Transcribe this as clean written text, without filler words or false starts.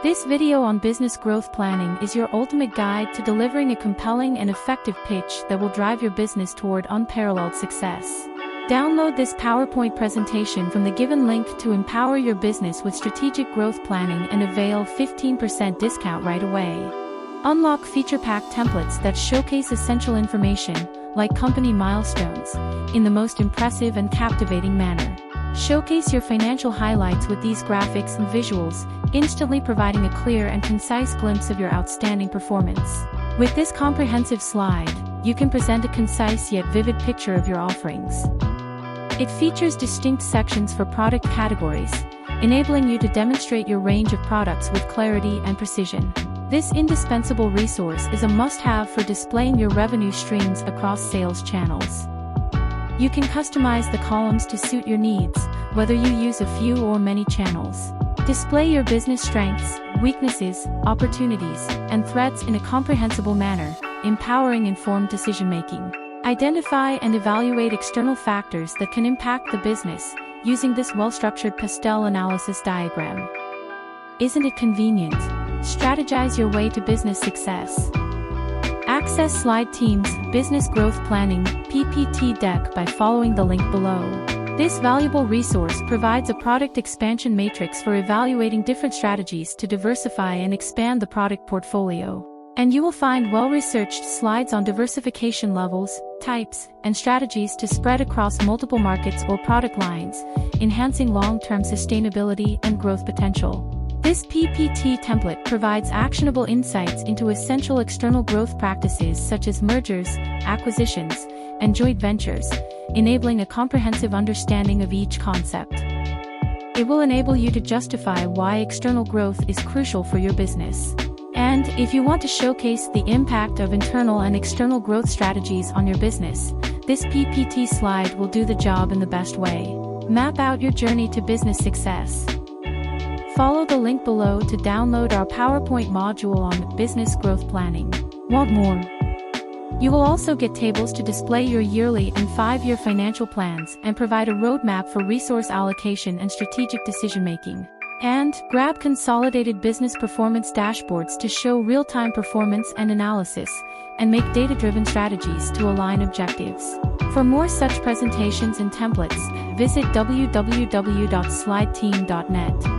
This video on business growth planning is your ultimate guide to delivering a compelling and effective pitch that will drive your business toward unparalleled success. Download this PowerPoint presentation from the given link to empower your business with strategic growth planning and avail 15% discount right away. Unlock feature-packed templates that showcase essential information, like company milestones, in the most impressive and captivating manner. Showcase your financial highlights with these graphics and visuals, instantly providing a clear and concise glimpse of your outstanding performance. With this comprehensive slide, you can present a concise yet vivid picture of your offerings. It features distinct sections for product categories, enabling you to demonstrate your range of products with clarity and precision. This indispensable resource is a must-have for displaying your revenue streams across sales channels. You can customize the columns to suit your needs, whether you use a few or many channels. Display your business strengths, weaknesses, opportunities, and threats in a comprehensible manner, empowering informed decision-making. Identify and evaluate external factors that can impact the business, using this well-structured PESTEL analysis diagram. Isn't it convenient? Strategize your way to business success. Access SlideTeam's Business Growth Planning PPT deck by following the link below. This valuable resource provides a product expansion matrix for evaluating different strategies to diversify and expand the product portfolio. And you will find well-researched slides on diversification levels, types, and strategies to spread across multiple markets or product lines, enhancing long-term sustainability and growth potential. This PPT template provides actionable insights into essential external growth practices such as mergers, acquisitions, and joint ventures, enabling a comprehensive understanding of each concept. It will enable you to justify why external growth is crucial for your business. And if you want to showcase the impact of internal and external growth strategies on your business, this PPT slide will do the job in the best way. Map out your journey to business success. Follow the link below to download our PowerPoint module on business growth planning. Want more? You will also get tables to display your yearly and 5-year financial plans and provide a roadmap for resource allocation and strategic decision-making. And grab consolidated business performance dashboards to show real-time performance and analysis, and make data-driven strategies to align objectives. For more such presentations and templates, visit www.slideteam.net.